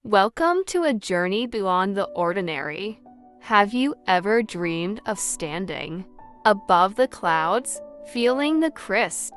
Welcome to a journey beyond the ordinary. Have you ever dreamed of standing above the clouds, feeling the crisp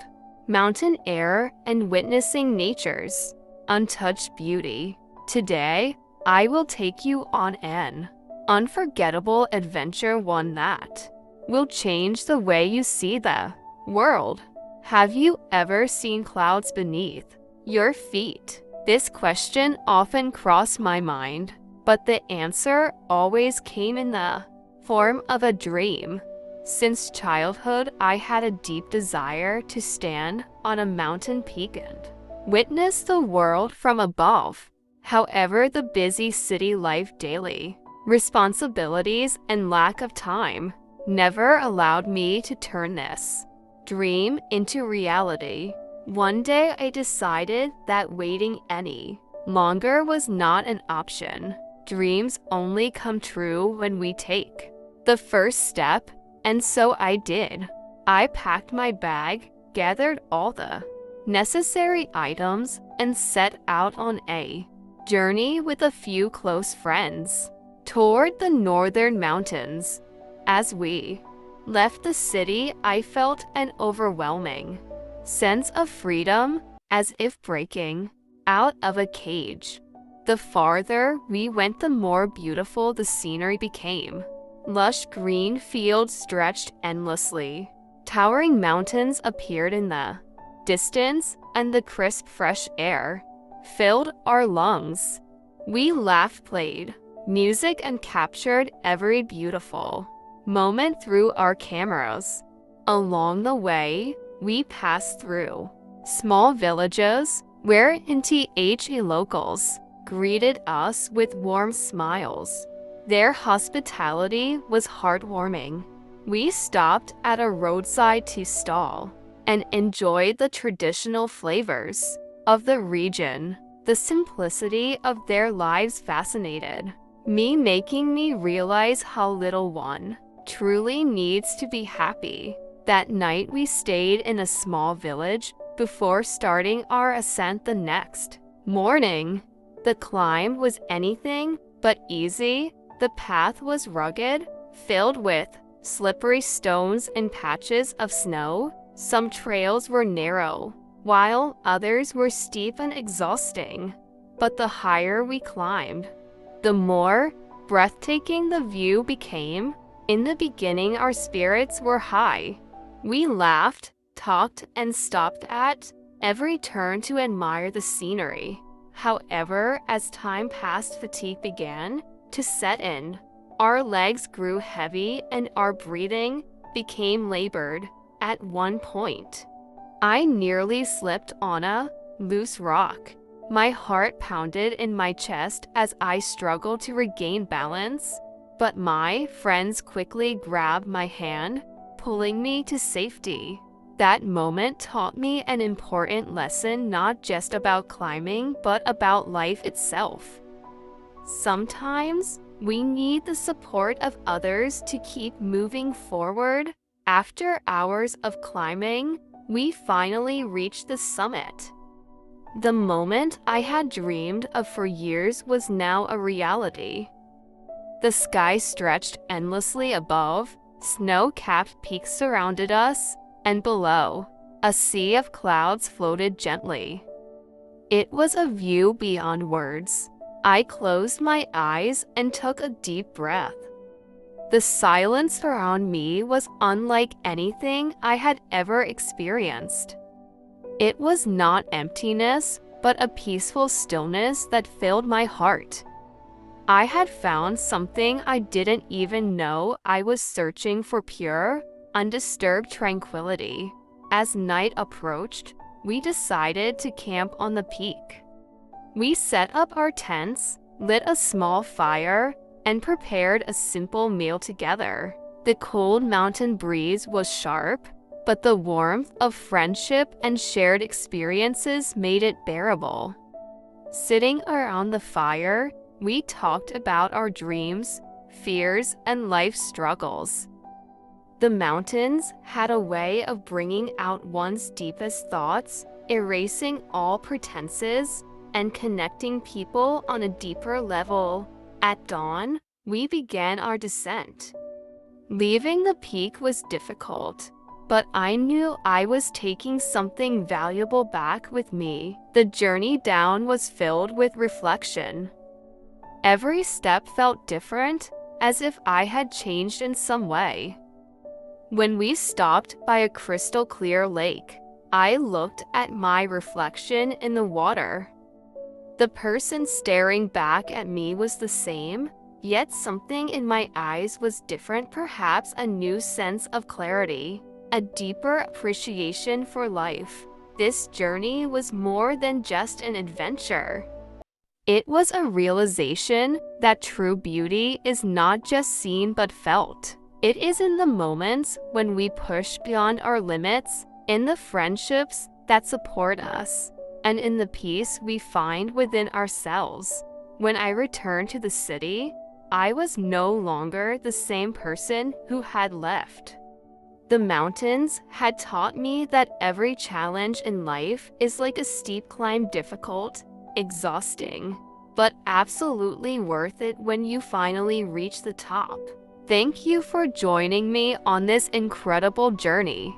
mountain air and witnessing nature's untouched beauty? Today, I will take you on an unforgettable adventure, one that will change the way you see the world. Have you ever seen clouds beneath your feet? This question often crossed my mind, but the answer always came in the form of a dream. Since childhood, I had a deep desire to stand on a mountain peak and witness the world from above. However, the busy city life, daily responsibilities, and lack of time never allowed me to turn this dream into reality. One day I decided that waiting any longer was not an option. Dreams only come true when we take the first step, and so I did. I packed my bag, gathered all the necessary items, and set out on a journey with a few close friends toward the northern mountains. As we left the city, I felt an overwhelming sense of freedom, as if breaking out of a cage. The farther we went, the more beautiful the scenery became. Lush green fields stretched endlessly. Towering mountains appeared in the distance, and the crisp, fresh air filled our lungs. We laughed, played music, and captured every beautiful moment through our cameras. Along the way, we passed through small villages where untouched locals greeted us with warm smiles. Their hospitality was heartwarming. We stopped at a roadside tea stall and enjoyed the traditional flavors of the region. The simplicity of their lives fascinated me, making me realize how little one truly needs to be happy. That night, we stayed in a small village before starting our ascent the next morning. The climb was anything but easy. The path was rugged, filled with slippery stones and patches of snow. Some trails were narrow, while others were steep and exhausting. But the higher we climbed, the more breathtaking the view became. In the beginning, our spirits were high. We laughed, talked, and stopped at every turn to admire the scenery. However, as time passed, fatigue began to set in. Our legs grew heavy and our breathing became labored. At one point, I nearly slipped on a loose rock. My heart pounded in my chest as I struggled to regain balance, but my friends quickly grabbed my hand, pulling me to safety. That moment taught me an important lesson, not just about climbing, but about life itself. Sometimes we need the support of others to keep moving forward. After hours of climbing, we finally reached the summit. The moment I had dreamed of for years was now a reality. The sky stretched endlessly above. Snow-capped peaks surrounded us, and below, a sea of clouds floated gently. It was a view beyond words. I closed my eyes and took a deep breath. The silence around me was unlike anything I had ever experienced. It was not emptiness, but a peaceful stillness that filled my heart. I had found something I didn't even know I was searching for: pure, undisturbed tranquility. As night approached, we decided to camp on the peak. We set up our tents, lit a small fire, and prepared a simple meal together. The cold mountain breeze was sharp, but the warmth of friendship and shared experiences made it bearable. Sitting around the fire, we talked about our dreams, fears, and life struggles. The mountains had a way of bringing out one's deepest thoughts, erasing all pretenses and connecting people on a deeper level. At dawn, we began our descent. Leaving the peak was difficult, but I knew I was taking something valuable back with me. The journey down was filled with reflection. Every step felt different, as if I had changed in some way. When we stopped by a crystal clear lake, I looked at my reflection in the water. The person staring back at me was the same, yet something in my eyes was different, perhaps a new sense of clarity, a deeper appreciation for life. This journey was more than just an adventure. It was a realization that true beauty is not just seen but felt. It is in the moments when we push beyond our limits, in the friendships that support us, and in the peace we find within ourselves. When I returned to the city, I was no longer the same person who had left. The mountains had taught me that every challenge in life is like a steep climb, difficult, exhausting, but absolutely worth it when you finally reach the top. Thank you for joining me on this incredible journey.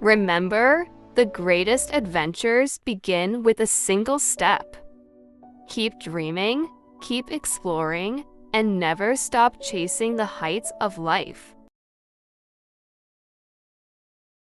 Remember, the greatest adventures begin with a single step. Keep dreaming, keep exploring, and never stop chasing the heights of life.